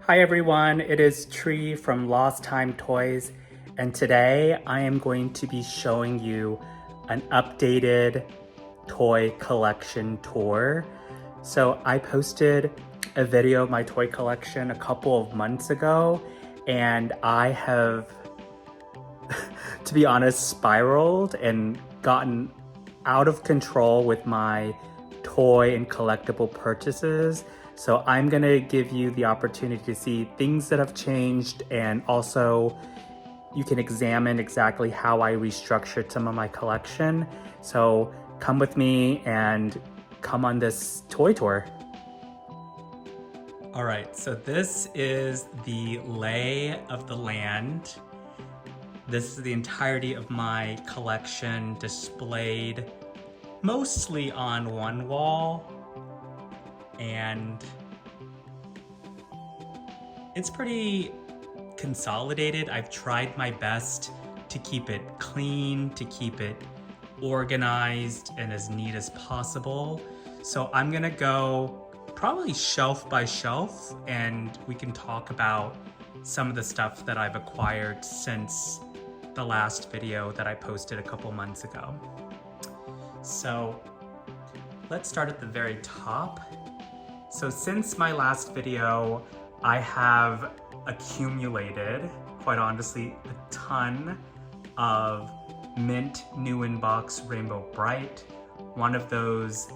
Hi everyone, it is Tree from Lost Time Toys, and today I am going to be showing you an updated toy collection tour. So I posted a video of my toy collection a couple of months ago, and I have, to be honest, spiraled and gotten out of control with my toy and collectible purchases. So I'm gonna give you the opportunity to see things that have changed, and also you can examine exactly how I restructured some of my collection. So come with me and come on this toy tour. All right, so this is the lay of the land. This is the entirety of my collection displayed mostly on one wall, and it's pretty consolidated. I've tried my best to keep it clean, to keep it organized and as neat as possible. So I'm gonna go probably shelf by shelf, and we can talk about some of the stuff that I've acquired since the last video that I posted a couple months ago. So let's start at the very top. So since my last video, I have accumulated, quite honestly, a ton of mint new in box Rainbow Brite. One of those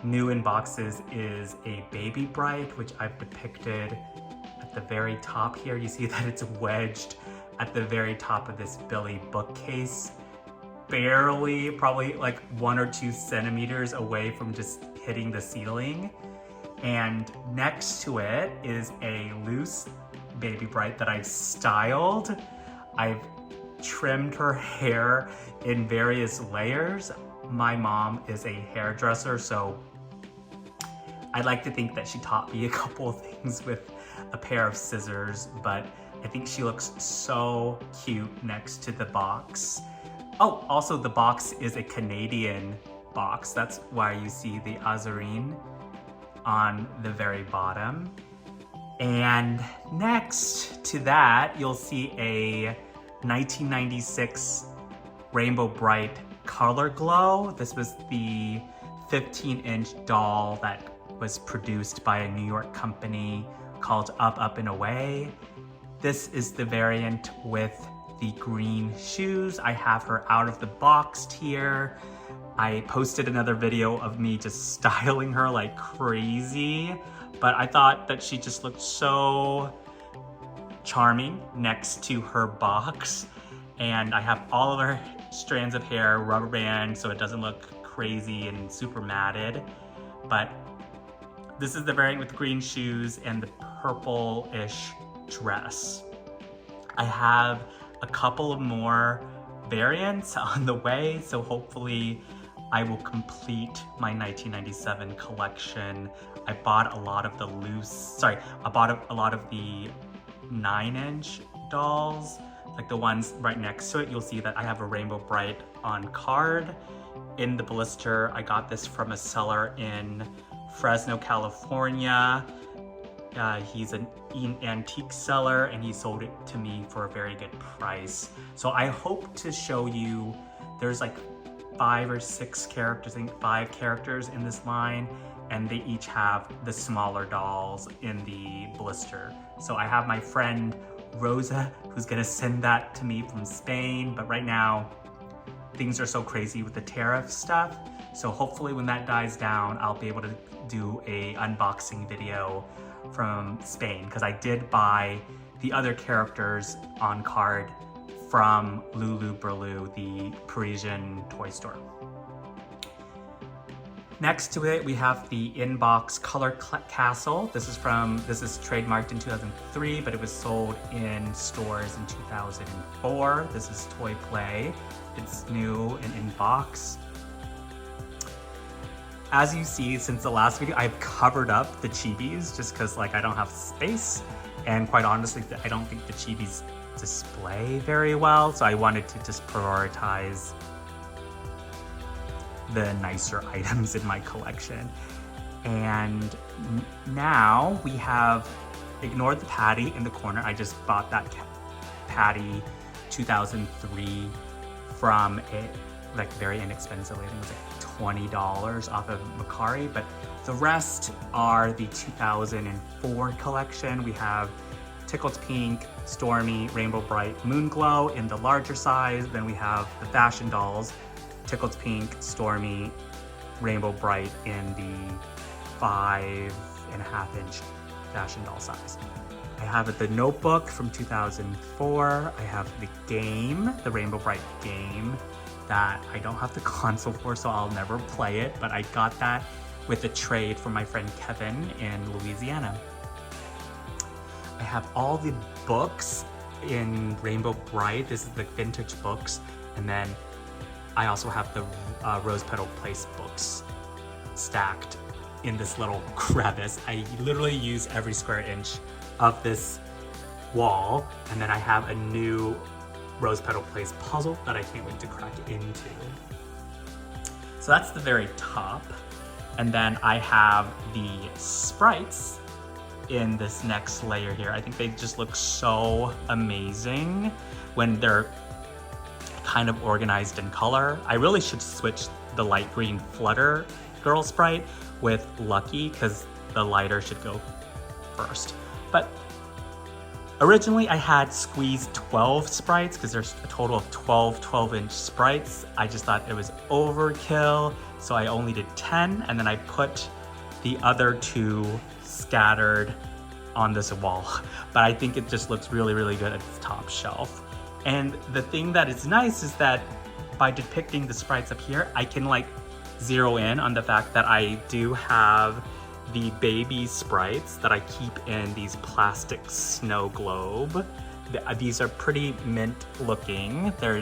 new in boxes is a Baby Brite, which I've depicted at the very top here. You see that it's wedged at the very top of this Billy bookcase, barely, probably like 1 or 2 centimeters away from just hitting the ceiling. And next to it is a loose Baby Brite that I've styled. I've trimmed her hair in various layers. My mom is a hairdresser, so I'd like to think that she taught me a couple of things with a pair of scissors, but I think she looks so cute next to the box. Oh, also the box is a Canadian box. That's why you see the azurine on the very bottom. And next to that, you'll see a 1996 Rainbow Brite Color Glow. This was the 15-inch doll that was produced by a New York company called Up, Up and Away. This is the variant with the green shoes. I have her out of the box here. I posted another video of me just styling her like crazy, but I thought that she just looked so charming next to her box. And I have all of her strands of hair rubber band so it doesn't look crazy and super matted. But this is the variant with green shoes and the purple-ish dress. I have a couple of more variants on the way, so hopefully I will complete my 1997 collection. I bought a lot of the I bought a lot of the 9-inch dolls, like the ones right next to it. You'll see that I have a Rainbow Brite on card. In the blister, I got this from a seller in Fresno, California. He's an antique seller, and he sold it to me for a very good price. So I hope to show you, there's like 5 or 6 characters, I think 5 characters in this line, and they each have the smaller dolls in the blister. So I have my friend Rosa, who's gonna send that to me from Spain, but right now things are so crazy with the tariff stuff. So hopefully when that dies down, I'll be able to do a unboxing video from Spain, because I did buy the other characters on card from Lulu Berlu, the Parisian toy store. Next to it, we have the inbox Color Castle. This is trademarked in 2003, but it was sold in stores in 2004. This is Toy Play. It's new and in box. As you see, since the last video, I've covered up the chibis just because like I don't have space, and quite honestly, I don't think the chibis display very well, so I wanted to just prioritize the nicer items in my collection. And now we have ignore the patty in the corner. I just bought that patty 2003 from it, like very inexpensively. I think it was like $20 off of Macari, but the rest are the 2004 collection. We have Tickled Pink, Stormy, Rainbow Brite, Moonglow in the larger size. Then we have the fashion dolls, Tickled Pink, Stormy, Rainbow Brite in the 5.5-inch fashion doll size. I have the notebook from 2004. I have the game, the Rainbow Brite game that I don't have the console for, so I'll never play it, but I got that with a trade from my friend Kevin in Louisiana. I have all the books in Rainbow Brite. This is the vintage books. And then I also have the Rose Petal Place books stacked in this little crevice. I literally use every square inch of this wall. And then I have a new Rose Petal Place puzzle that I can't wait to crack into. So that's the very top. And then I have the sprites in this next layer here. I think they just look so amazing when they're kind of organized in color. I really should switch the light green Flutter Girl sprite with Lucky because the lighter should go first. But originally I had squeezed 12 sprites because there's a total of 12 12-inch sprites. I just thought it was overkill, so I only did 10, and then I put the other 2 scattered on this wall. But I think it just looks really, really good at the top shelf. And the thing that is nice is that by depicting the sprites up here, I can like zero in on the fact that I do have the baby sprites that I keep in these plastic snow globe. These are pretty mint looking. They're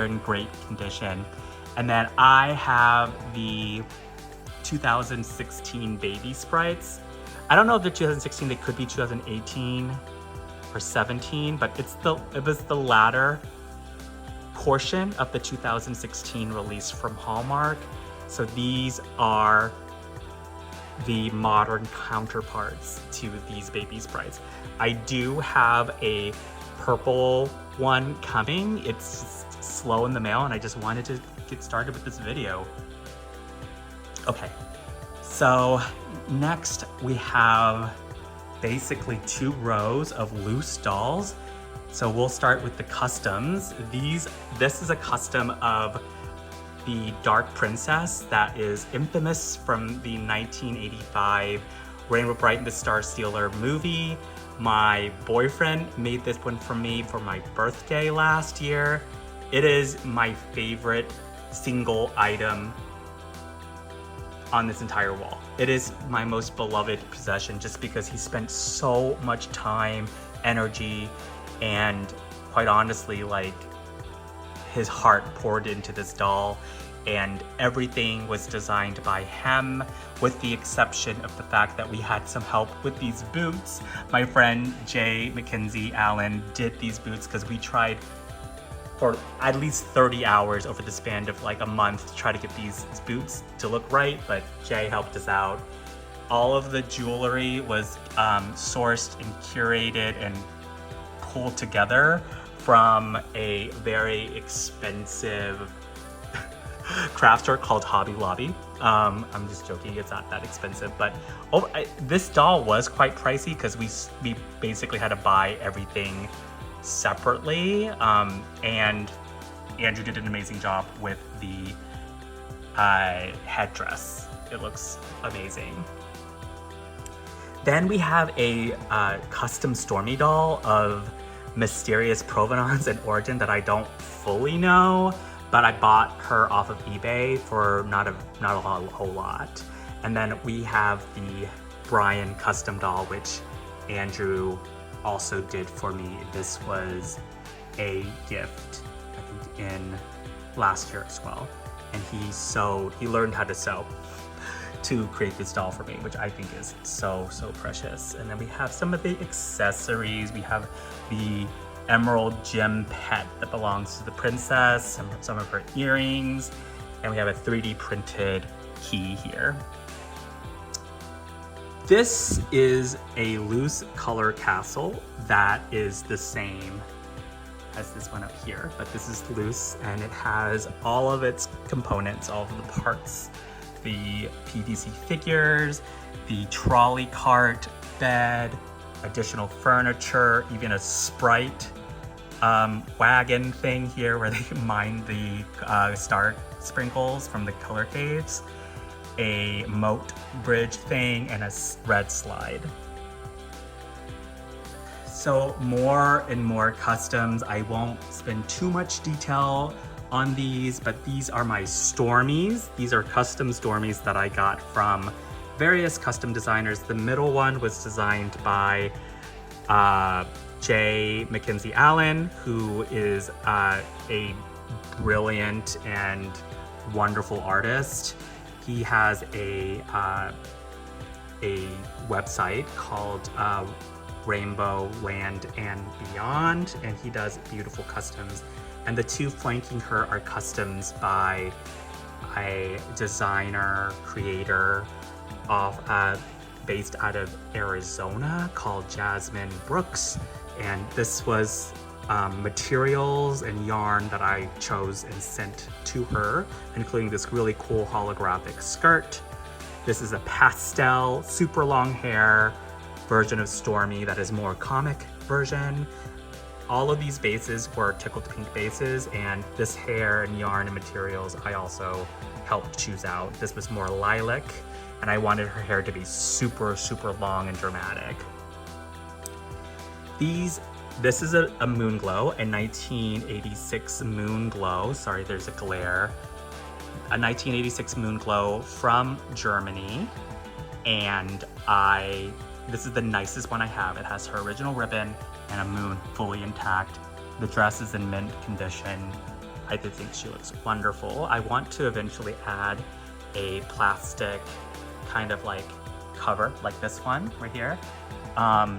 in great condition. And then I have the 2016 baby sprites. I don't know if they're 2016, they could be 2018 or 17, but it was the latter portion of the 2016 release from Hallmark. So these are the modern counterparts to these baby sprites. I do have a purple one coming. It's slow in the mail and I just wanted to get started with this video. Okay, so next we have basically 2 rows of loose dolls. So we'll start with the customs. This is a custom of the Dark Princess that is infamous from the 1985 Rainbow Brite and the Star Stealer movie. My boyfriend made this one for me for my birthday last year. It is my favorite single item on this entire wall. It is my most beloved possession just because he spent so much time, energy, and quite honestly, like, his heart poured into this doll, and everything was designed by him, with the exception of the fact that we had some help with these boots. My friend Jay Mackenzie Allen did these boots because we tried for at least 30 hours over the span of like a month to try to get these boots to look right, but Jay helped us out. All of the jewelry was sourced and curated and pulled together from a very expensive craft store called Hobby Lobby. I'm just joking, it's not that expensive, but this doll was quite pricey because we basically had to buy everything separately, and Andrew did an amazing job with the headdress. It looks amazing. Then we have a custom Stormy doll of mysterious provenance and origin that I don't fully know, but I bought her off of eBay for not a whole lot. And then we have the Brian custom doll, which Andrew also did for me. This was a gift, I think, in last year as well. And he learned how to sew to create this doll for me, which I think is so precious. And then we have some of the accessories. We have the emerald gem pet that belongs to the princess, some of her earrings, and we have a 3D printed key here. This is a loose color castle that is the same as this one up here, but this is loose and it has all of its components, all of the parts, the PVC figures, the trolley cart, bed, additional furniture, even a Sprite wagon thing here where they mine the star sprinkles from the color caves, a moat bridge thing, and a red slide. So more and more customs. I won't spend too much detail on these, but these are my Stormies. These are custom Stormies that I got from various custom designers. The middle one was designed by J. Mackenzie Allen, who is a brilliant and wonderful artist. He has a website called Rainbow Land and Beyond, and he does beautiful customs. And the two flanking her are customs by a designer, creator based out of Arizona called Jasmine Brooks. And this was materials and yarn that I chose and sent to her, including this really cool holographic skirt. This is a pastel, super long hair version of Stormy that is more comic version. All of these bases were tickled pink bases, and this hair and yarn and materials I also helped choose out. This was more lilac, and I wanted her hair to be super, super long and dramatic. This is a Moonglow, a 1986 Moonglow. Sorry, there's a glare. A 1986 Moonglow from Germany, and this is the nicest one I have. It has her original ribbon and a moon fully intact. The dress is in mint condition. I do think she looks wonderful. I want to eventually add a plastic kind of like cover like this one right here,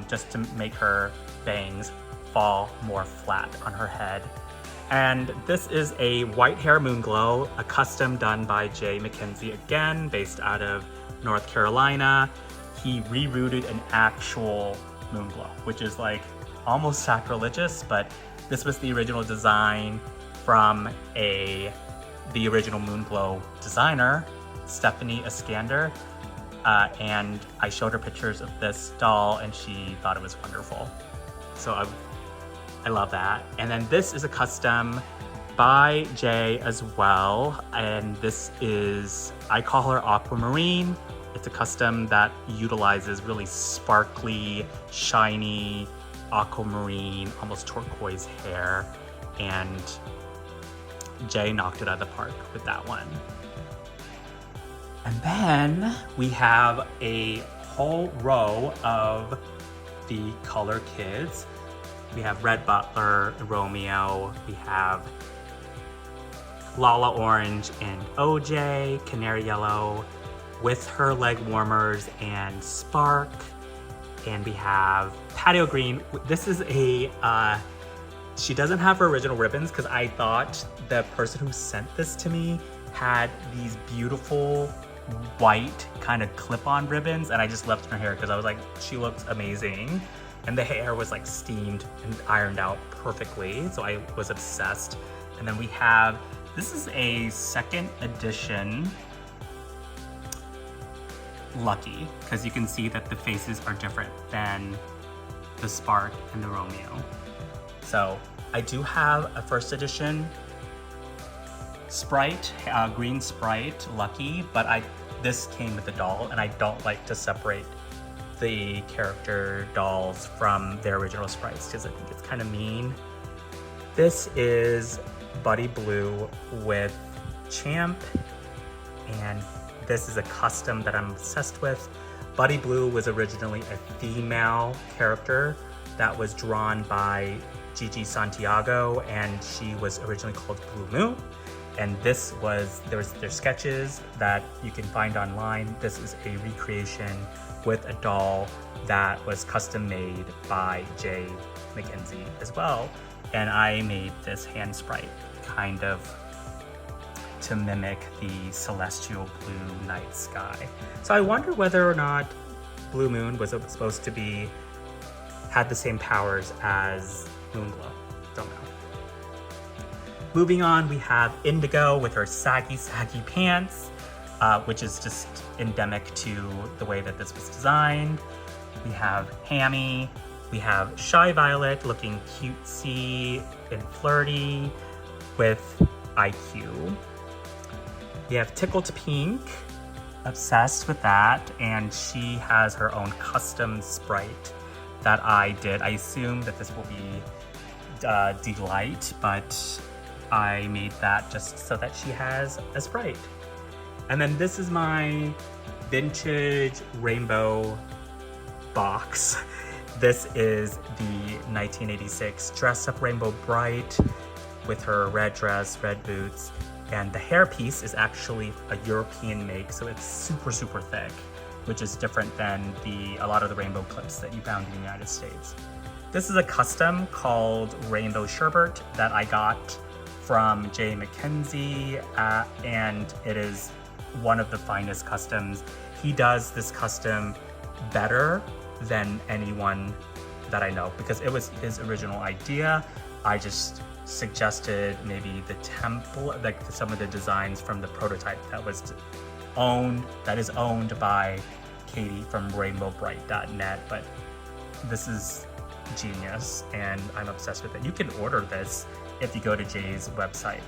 just to make her bangs fall more flat on her head. And this is a white hair Moonglow, a custom done by J. Mackenzie, again, based out of North Carolina. He rerouted an actual Moonglow, which is like almost sacrilegious, but this was the original design from the original Moonglow designer, Stephanie Iskander. And I showed her pictures of this doll and she thought it was wonderful. So I love that. And then this is a custom by Jay as well. And this is, I call her Aquamarine. It's a custom that utilizes really sparkly, shiny, aquamarine, almost turquoise hair. And Jay knocked it out of the park with that one. And then we have a whole row of the color kids. We have Red Butler, Romeo, we have Lala Orange and OJ, Canary Yellow, with her leg warmers and Spark. And we have Patio Green. This is she doesn't have her original ribbons because I thought the person who sent this to me had these beautiful white kind of clip-on ribbons, and I just left her hair because I was like, she looks amazing. And the hair was like steamed and ironed out perfectly, so I was obsessed. And then we have, this is a second edition Lucky, because you can see that the faces are different than the Spark and the Romeo. So I do have a first edition Sprite, green Sprite Lucky, but this came with the doll, and I don't like to separate the character dolls from their original sprites because I think it's kind of mean. This is Buddy Blue with Champ, and this is a custom that I'm obsessed with. Buddy Blue was originally a female character that was drawn by Gigi Santiago, and she was originally called Blue Moon. And this was, there's sketches that you can find online. This is a recreation with a doll that was custom made by J. Mackenzie as well. And I made this hand sprite kind of to mimic the celestial blue night sky. So I wonder whether or not Blue Moon was supposed to be, had the same powers as Moonglow. Don't know. Moving on, we have Indigo with her saggy pants, which is just endemic to the way that this was designed. We have Hammy. We have Shy Violet looking cutesy and flirty with IQ. We have Tickled Pink, obsessed with that, and she has her own custom Sprite that I did. I assume that this will be Delight, but I made that just so that she has a Sprite. And then this is my vintage rainbow box. This is the 1986 Dress Up Rainbow Brite with her red dress, red boots, and the hairpiece is actually a European make, so it's super thick, which is different than a lot of the rainbow clips that you found in the United States. This is a custom called Rainbow Sherbet that I got from Jay McKenzie, and it is one of the finest customs. He does this custom better than anyone that I know because it was his original idea. I just suggested maybe the template, like some of the designs from the prototype that is owned by Katie from rainbowbrite.net, but this is genius and I'm obsessed with it. You can order this if you go to Jay's website.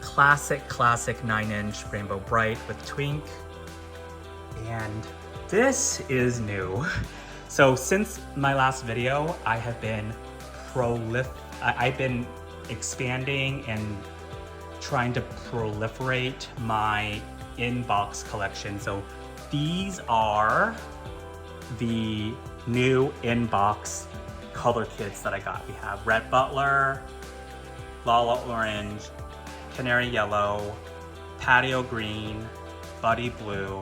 Classic 9-inch Rainbow Brite with Twink. And this is new. So since my last video, I have been I've been expanding and trying to proliferate my in-box collection. So these are the new in-box color kits that I got. We have Red Butler, Lala Orange, Canary Yellow, Patio Green, Buddy Blue,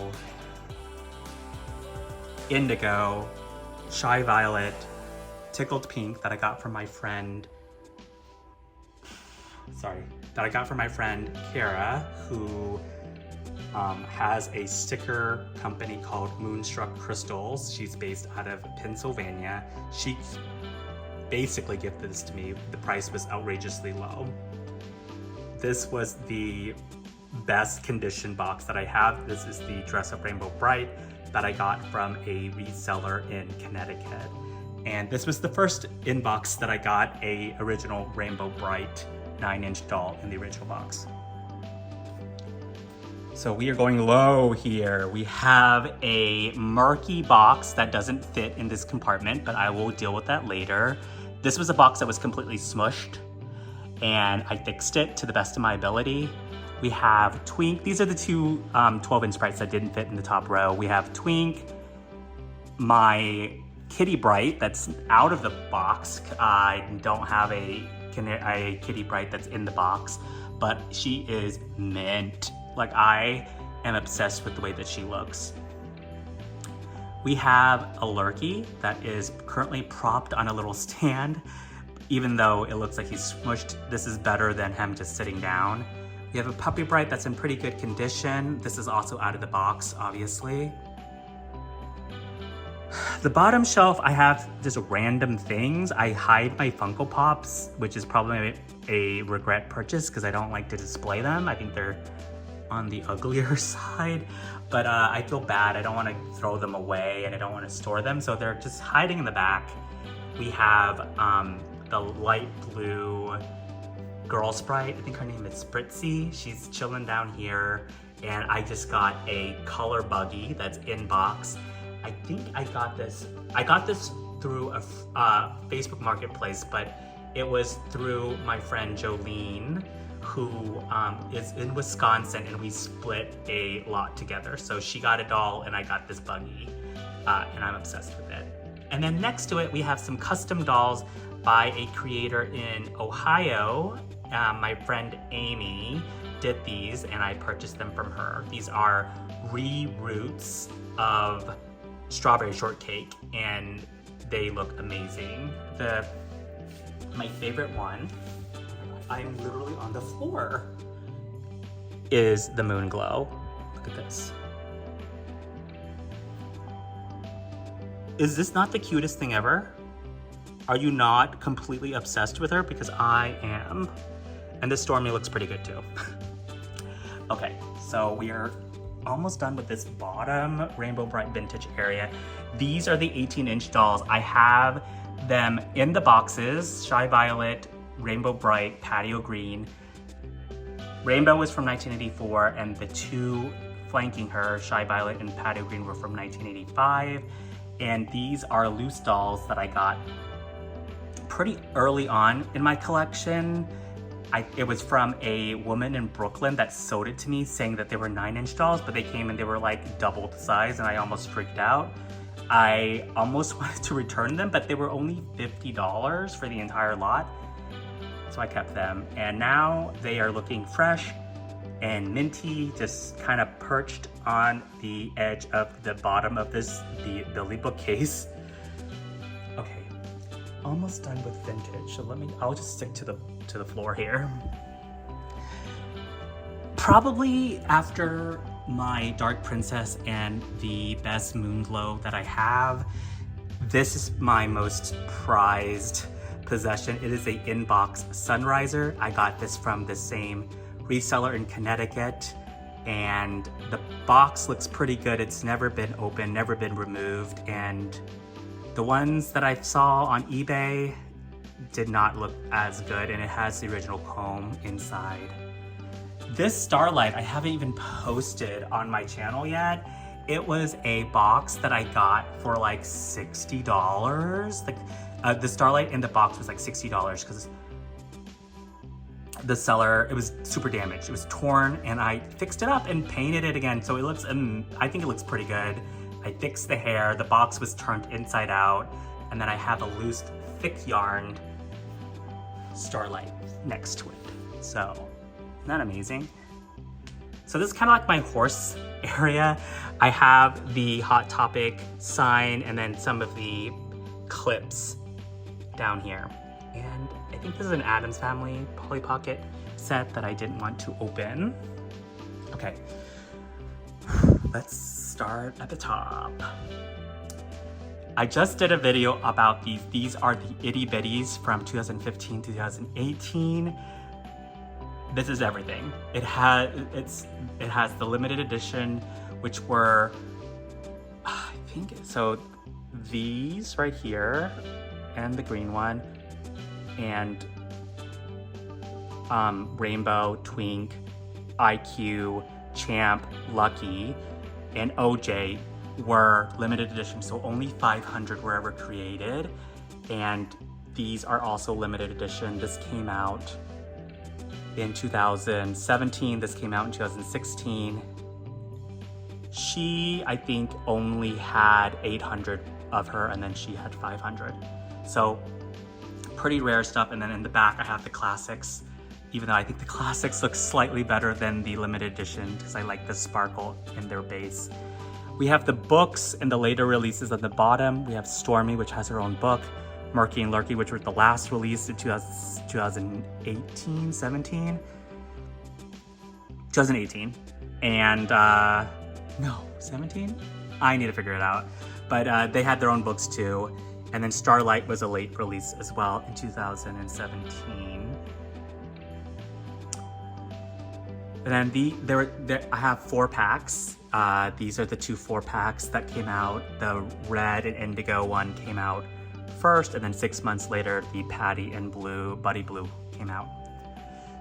Indigo, Shy Violet, Tickled Pink that I got from my friend, Kara, who has a sticker company called Moonstruck Crystals. She's based out of Pennsylvania. She basically gifted this to me. The price was outrageously low. This was the best condition box that I have. This is the Dress Up Rainbow Brite that I got from a reseller in Connecticut. And this was the first in-box that I got a original Rainbow Brite 9-inch doll in the original box. So we are going low here. We have a murky box that doesn't fit in this compartment, but I will deal with that later. This was a box that was completely smushed, and I fixed it to the best of my ability. We have Twink. These are the two 12-inch Brites that didn't fit in the top row. We have Twink, my Kitty Brite that's out of the box. I don't have a Kitty Brite that's in the box, but she is mint. Like, I am obsessed with the way that she looks. We have a Lurky that is currently propped on a little stand. Even though it looks like he's smushed, this is better than him just sitting down. We have a Puppy Brite that's in pretty good condition. This is also out of the box, obviously. The bottom shelf, I have just random things. I hide my Funko Pops, which is probably a regret purchase because I don't like to display them. I think they're on the uglier side, but I feel bad. I don't want to throw them away and I don't want to store them, so they're just hiding in the back. We have the light blue girl Sprite. I think her name is Spritzy. She's chilling down here, and I just got a color buggy that's in box. I think I got this through a Facebook Marketplace, but it was through my friend Jolene, who is in Wisconsin, and we split a lot together. So she got a doll and I got this buggy, and I'm obsessed with it. And then next to it, we have some custom dolls by a creator in Ohio. My friend Amy did these and I purchased them from her. These are re-roots of Strawberry Shortcake and they look amazing. My favorite one, I'm literally on the floor, is the Moonglow. Look at this. Is this not the cutest thing ever? Are you not completely obsessed with her? Because I am. And this Stormy looks pretty good too. Okay, so we are almost done with this bottom Rainbow Brite vintage area. These are the 18-inch dolls. I have them in the boxes, Shy Violet, Rainbow Brite, Patio Green. Rainbow was from 1984, and the two flanking her, Shy Violet and Patio Green, were from 1985. And these are loose dolls that I got pretty early on in my collection. It was from a woman in Brooklyn that sold it to me, saying that they were 9-inch dolls, but they came and they were like double the size, and I almost freaked out. I almost wanted to return them, but they were only $50 for the entire lot. So I kept them, and now they are looking fresh and minty, just kind of perched on the edge of the bottom of the Billy bookcase. Okay, almost done with vintage. So I'll just stick to the floor here. Probably after my Dark Princess and the best Moonglow that I have, this is my most prized possession. It is a inbox Sunriser. I got this from the same reseller in Connecticut, and the box looks pretty good. It's never been opened, never been removed, and the ones that I saw on eBay did not look as good, and it has the original comb inside. This Starlight I haven't even posted on my channel yet. It was a box that I got for like $60. Like the Starlight in the box was like $60 because the seller, it was super damaged. It was torn, and I fixed it up and painted it again. So it looks, I think it looks pretty good. I fixed the hair, the box was turned inside out, and then I have a loose, thick yarn Starlight next to it. So, isn't that amazing? So this is kind of like my horse area. I have the Hot Topic sign and then some of the clips down here. And I think this is an Addams Family Polly Pocket set that I didn't want to open. Okay, let's start at the top. I just did a video about these. These are the itty bitties from 2015 to 2018. This is everything. It has the limited edition, which were, I think, so these right here, and the green one, and Rainbow, Twink, IQ, Champ, Lucky, and OJ were limited edition, so only 500 were ever created, and these are also limited edition. This came out in 2017, this came out in 2016. She, I think, only had 800 of her, and then she had 500. So pretty rare stuff. And then in the back I have the classics, even though I think the classics look slightly better than the limited edition because I like the sparkle in their base. We have the books and the later releases at the bottom. We have Stormy, which has her own book, Murky and Lurky, which was the last release in 2018, 17? 2018. And no, 17? I need to figure it out. But they had their own books too. And then Starlight was a late release as well in 2017. And then I have 4 packs. These are the 2 4-packs that came out. The red and indigo one came out first, and then 6 months later, the Patty and Buddy Blue came out.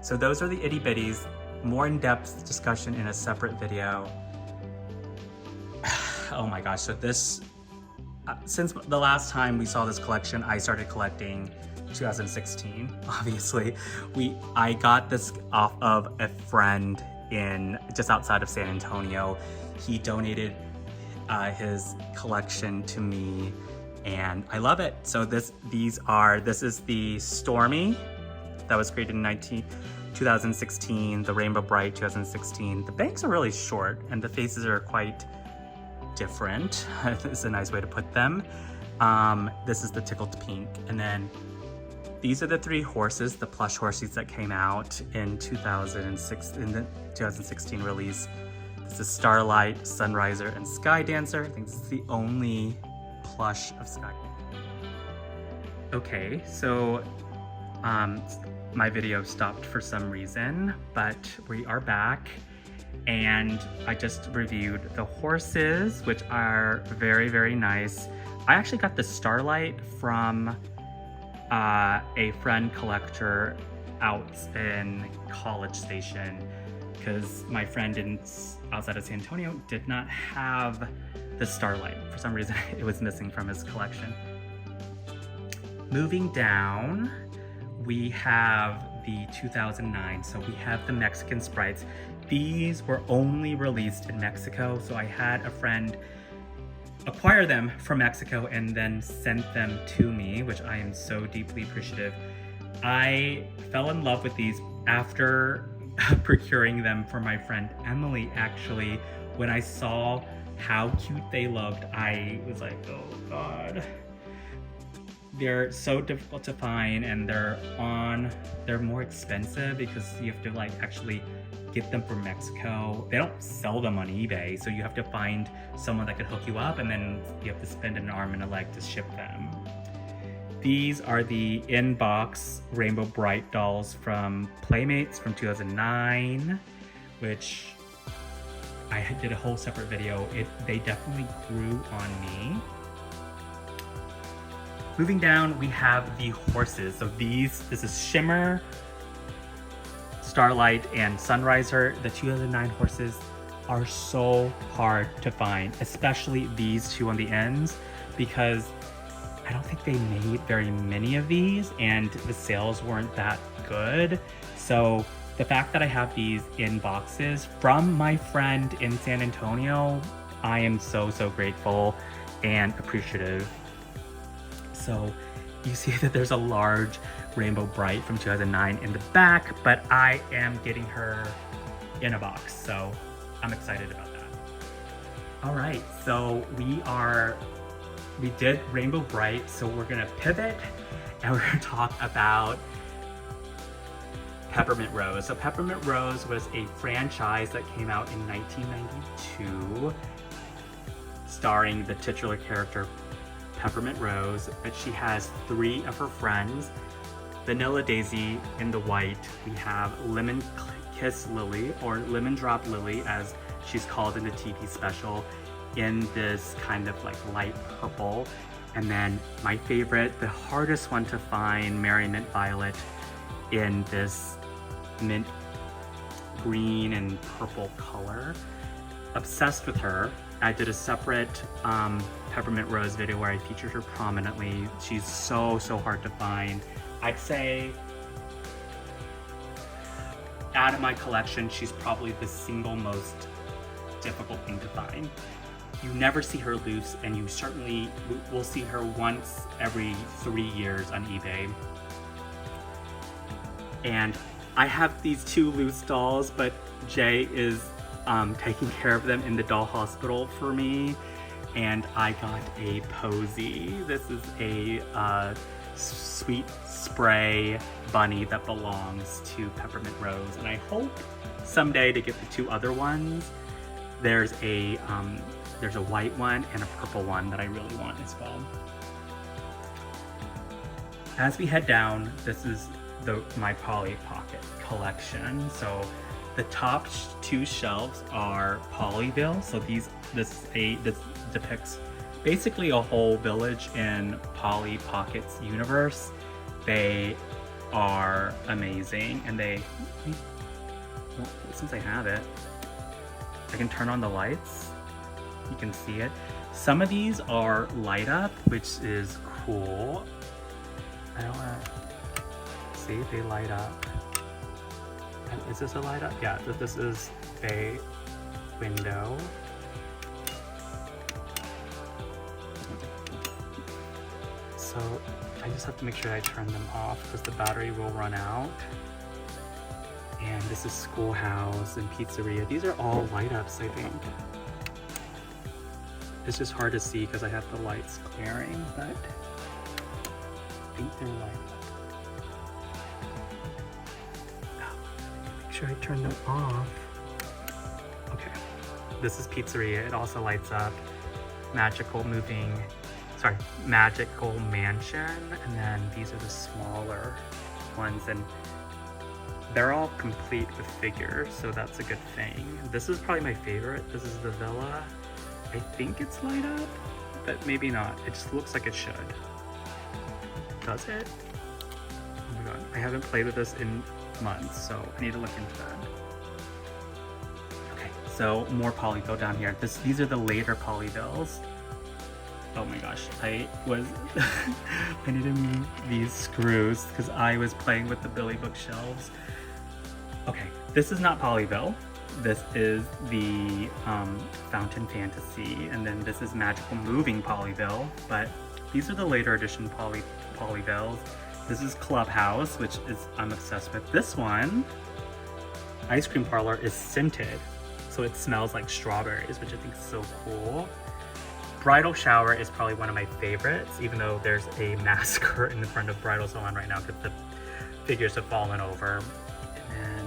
So those are the itty bitties. More in-depth discussion in a separate video. Oh my gosh, so this, since the last time we saw this collection, I started collecting 2016, obviously. I got this off of a friend in just outside of San Antonio. He donated his collection to me, and I love it. So this is the Stormy that was created in 2016, the Rainbow Brite 2016. The bangs are really short and the faces are quite different. This is a nice way to put them. This is the Tickled Pink, and then these are the 3 horses, the plush horses that came out in 2006 in the 2016 release. This is Starlight, Sunriser, and Sky Dancer. I think this is the only plush of Sky. Okay, so my video stopped for some reason, but we are back. And I just reviewed the horses, which are very, very nice. I actually got the Starlight from a friend collector out in College Station, because my friend outside of San Antonio did not have the Starlight. For some reason, it was missing from his collection. Moving down, we have the 2009, so we have the Mexican Sprites. These were only released in Mexico, so I had a friend acquire them from Mexico and then sent them to me, which I am so deeply appreciative. I fell in love with these after procuring them for my friend Emily. Actually, when I saw how cute they looked, I was like, oh God. They're so difficult to find, and they're more expensive because you have to like actually get them from Mexico. They don't sell them on eBay, so you have to find someone that could hook you up, and then you have to spend an arm and a leg to ship them. These are the in-box Rainbow Brite dolls from Playmates from 2009, which I did a whole separate video. They definitely grew on me. Moving down, we have the horses. So this is Shimmer, Starlight, and Sunriser. The 2009 horses are so hard to find, especially these two on the ends, because I don't think they made very many of these and the sales weren't that good. So the fact that I have these in boxes from my friend in San Antonio, I am so, so grateful and appreciative. So you see that there's a large Rainbow Brite from 2009 in the back, but I am getting her in a box, so I'm excited about that. All right, so we did Rainbow Brite, so we're gonna pivot and we're gonna talk about Peppermint Rose. So Peppermint Rose was a franchise that came out in 1992, starring the titular character Peppermint Rose, but she has 3 of her friends. Vanilla Daisy in the white. We have Lemon Kiss Lily, or Lemon Drop Lily as she's called in the TV special, in this kind of like light purple. And then my favorite, the hardest one to find, Merriment Violet, in this mint green and purple color. Obsessed with her. I did a separate Peppermint Rose video where I featured her prominently. She's so, so hard to find. I'd say out of my collection, she's probably the single most difficult thing to find. You never see her loose, and you certainly will see her once every 3 years on eBay. And I have these 2 loose dolls, but Jay is taking care of them in the doll hospital for me, and I got a Posy. This is a sweet spray bunny that belongs to Peppermint Rose, and I hope someday to get the 2 other ones. There's a white one and a purple one that I really want as well. As we head down, this is my Polly Pocket collection. So the top 2 shelves are Pollyville. So this depicts basically a whole village in Polly Pocket's universe. They are amazing, and since I have it, I can turn on the lights. You can see it. Some of these are light up, which is cool. I don't want to see, they light up. Is this a light up? Yeah, this is a window. So I just have to make sure I turn them off because the battery will run out. And this is Schoolhouse and Pizzeria. These are all light ups, I think. It's just hard to see because I have the lights clearing, but I think they're light up. Make sure I turn them off. Okay, this is Pizzeria. It also lights up. Magical moving sorry, Magical Mansion, and then these are the smaller ones, and they're all complete with figures, so that's a good thing. This is probably my favorite. This is the Villa. I think it's light up, but maybe not. It just looks like it should. Does it? Oh my god, I haven't played with this in months, so I need to look into that. Okay, so more Pollyville down here. These are the later Pollyvilles. Oh my gosh, I needed to move these screws because I was playing with the Billy bookshelves. Okay, this is not Pollyville. This is the Fountain Fantasy, and then this is Magical Moving Pollyville, but these are the later edition Pollyvilles. This is Clubhouse, which is I'm obsessed with. This one, Ice Cream Parlor, is scented, so it smells like strawberries, which I think is so cool. Bridal Shower is probably one of my favorites, even though there's a massacre in the front of Bridal Salon right now because the figures have fallen over. And then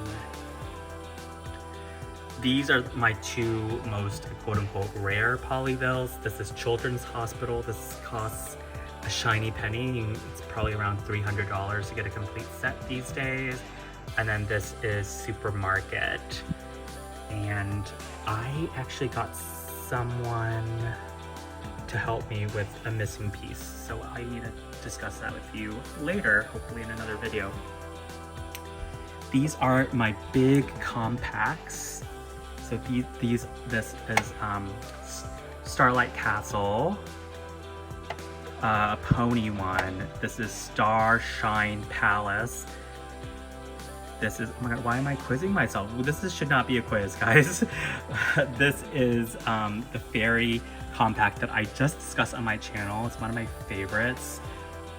these are my two most quote-unquote rare Pollyvilles. This is Children's Hospital. This costs a shiny penny. It's probably around $300 to get a complete set these days. And then this is Supermarket. And I actually got someone to help me with a missing piece, so I need to discuss that with you later, hopefully in another video. These are my big compacts. So this is Starlight Castle, a pony one. This is Starshine Palace. This is, oh my god, why am I quizzing myself? Well, should not be a quiz, guys. This is the fairy compact that I just discussed on my channel. It's one of my favorites.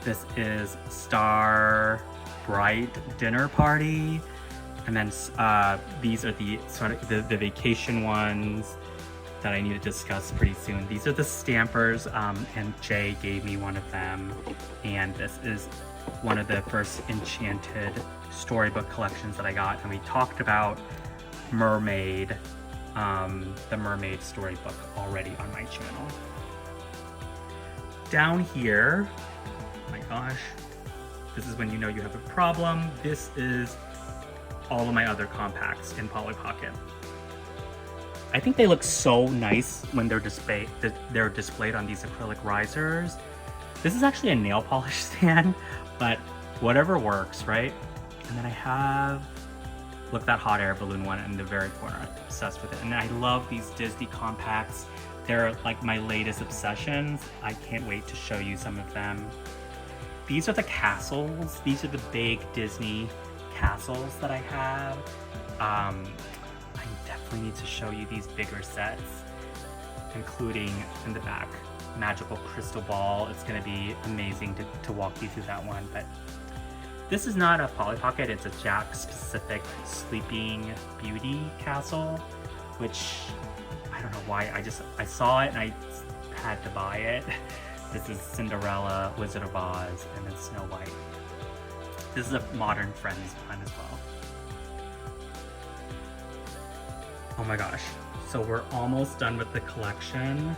This is Star Brite Dinner Party. And then these are the sort of the vacation ones that I need to discuss pretty soon. These are the Stampers, and Jay gave me one of them. And this is one of the first Enchanted storybook collections that I got. And we talked about Mermaid, the Mermaid storybook already on my channel. Down here, oh my gosh, this is when you know you have a problem. This is all of my other compacts in Polly Pocket. I think they look so nice when they're displayed on these acrylic risers. This is actually a nail polish stand, but whatever works, right? And then I have, look, that hot air balloon one in the very corner. I'm obsessed with it. And I love these Disney compacts. They're like my latest obsessions. I can't wait to show you some of them. These are the castles. These are the big Disney castles that I have. I definitely need to show you these bigger sets, including in the back, Magical Crystal Ball. It's gonna be amazing to walk you through that one. But this is not a Polly Pocket, it's a Jack-specific Sleeping Beauty castle, which I don't know why, I saw it and I had to buy it. This is Cinderella, Wizard of Oz, and then Snow White. This is a Modern Friends one as well. Oh my gosh, so we're almost done with the collection.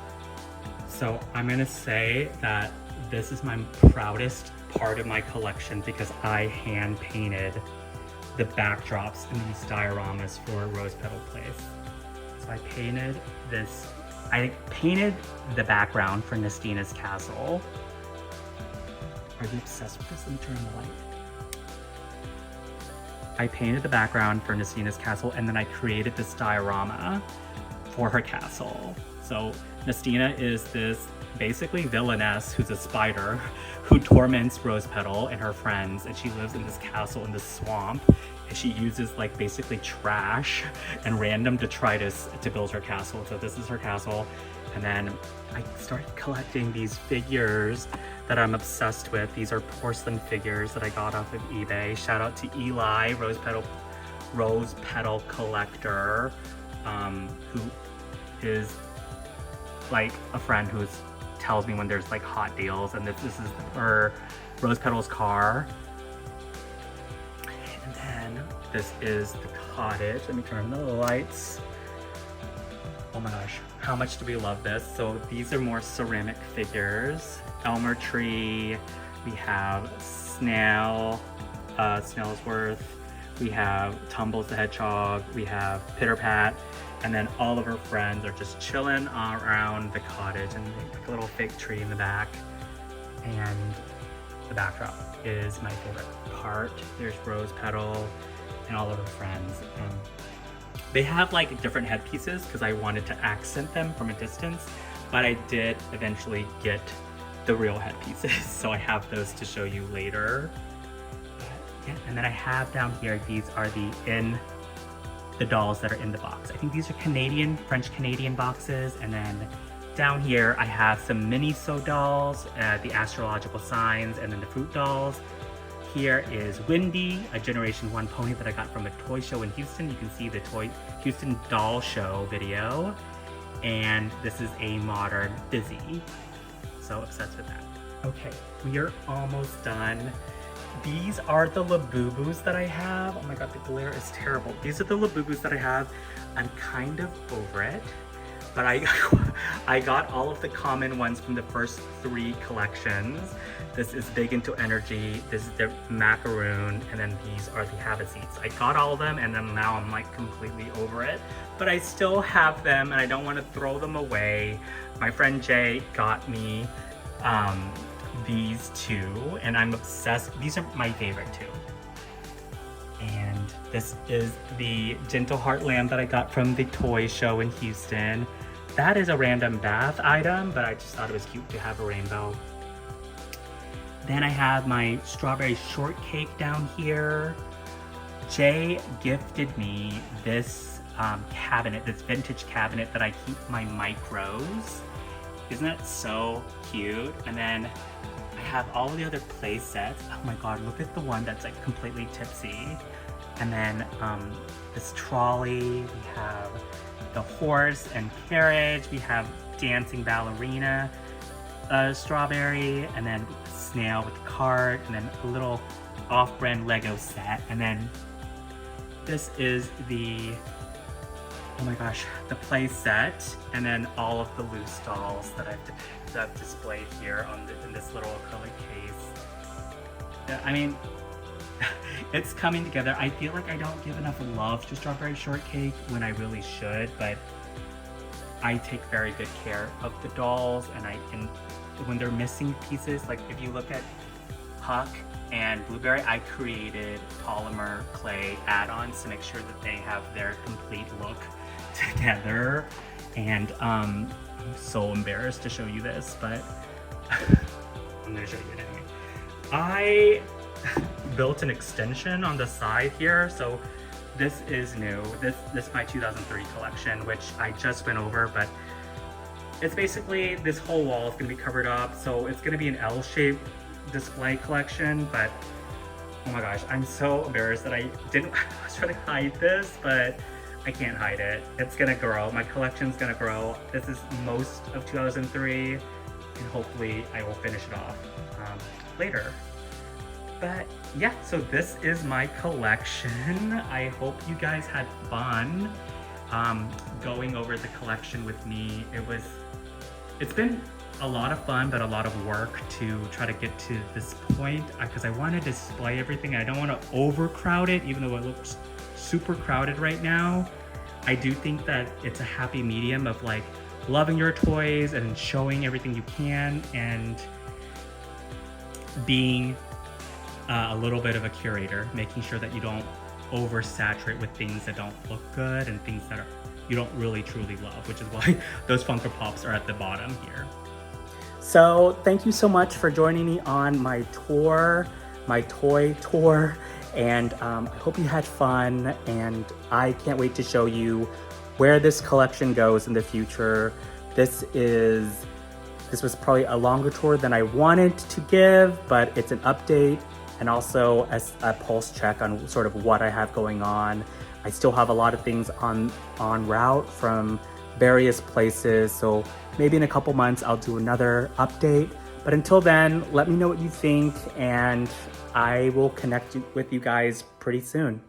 So I'm gonna say that this is my proudest part of my collection because I hand painted the backdrops in these dioramas for Rose Petal Place. So I painted this, I painted the background for Nestina's castle. Are you obsessed with this? Let me turn on the light. I painted the background for Nestina's castle, and then I created this diorama for her castle. So Nestina is this basically villainess who's a spider who torments Rose Petal and her friends, and she lives in this castle in this swamp, and she uses like basically trash and random to try to build her castle. So this is her castle. And then I started collecting these figures that I'm obsessed with. These are porcelain figures that I got off of eBay. Shout out to Eli, Rose Petal Collector, who is like a friend who tells me when there's like hot deals, and this is her Rose Petal's car. And then this is the cottage. Let me turn on the lights. Oh my gosh, how much do we love this? So these are more ceramic figures. Elmer Tree, we have Snail, Snailsworth, we have Tumbles the Hedgehog, we have Pitter Pat, and then all of her friends are just chilling around the cottage, and like a little fake tree in the back. And the backdrop is my favorite part. There's Rose Petal and all of her friends. They have like different headpieces because I wanted to accent them from a distance, but I did eventually get the real headpieces, so I have those to show you later. Yeah, and then I have down here, these are the dolls that are in the box. I think these are French Canadian boxes, and then down here I have some Miniso dolls, the astrological signs, and then the fruit dolls. Here is Windy, a Generation 1 pony that I got from a toy show in Houston. You can see the Houston Doll Show video. And this is a modern Dizzy. So obsessed with that. Okay, we are almost done. These are the Laboos that I have. Oh my god, the glare is terrible. These are the Laboos that I have. I'm kind of over it, but I got all of the common ones from the first 3 collections. This is Big Into Energy, this is the Macaroon, and then these are the Have-A-Seats. I got all of them, and then now I'm like completely over it, but I still have them and I don't want to throw them away. My friend Jay got me these 2, and I'm obsessed. These are my favorite 2. And this is the Gentle Heart Lamb that I got from the toy show in Houston. That is a random bath item, but I just thought it was cute to have a rainbow. Then I have my Strawberry Shortcake down here. Jay gifted me this cabinet, this vintage cabinet that I keep my micros. Isn't that so cute? And then I have all the other play sets. Oh my god, look at the one that's like completely tipsy. And then this trolley, we have the horse and carriage, we have dancing ballerina, strawberry, and then snail with the cart, and then a little off-brand Lego set. And then this is the, oh my gosh, the play set, and then all of the loose dolls that I've displayed here in this little acrylic case. Yeah, I mean, it's coming together. I feel like I don't give enough love to Strawberry Shortcake when I really should, but I take very good care of the dolls, and when they're missing pieces, like if you look at Huck and Blueberry, I created polymer clay add-ons to make sure that they have their complete look together. And I'm so embarrassed to show you this, but I'm gonna show you it anyway. I built an extension on the side here, so this is new. This is my 2003 collection, which I just went over, but it's basically, this whole wall is gonna be covered up, so it's gonna be an L-shaped display collection. But oh my gosh, I'm so embarrassed that I was trying to hide this, but I can't hide it. It's gonna grow. My collection's gonna grow. This is most of 2003, and hopefully I will finish it off later. But yeah, so this is my collection. I hope you guys had fun going over the collection with me. It's been a lot of fun, but a lot of work to try to get to this point, because I want to display everything. I don't want to overcrowd it, even though it looks super crowded right now. I do think that it's a happy medium of like loving your toys and showing everything you can, and being a little bit of a curator, making sure that you don't oversaturate with things that don't look good and things that you don't really truly love, which is why those Funko Pops are at the bottom here. So thank you so much for joining me on my tour, my toy tour, and I hope you had fun, and I can't wait to show you where this collection goes in the future. This was probably a longer tour than I wanted to give, but it's an update and also a pulse check on sort of what I have going on. I still have a lot of things on route from various places, so maybe in a couple months I'll do another update. But until then, let me know what you think, and I will connect with you guys pretty soon.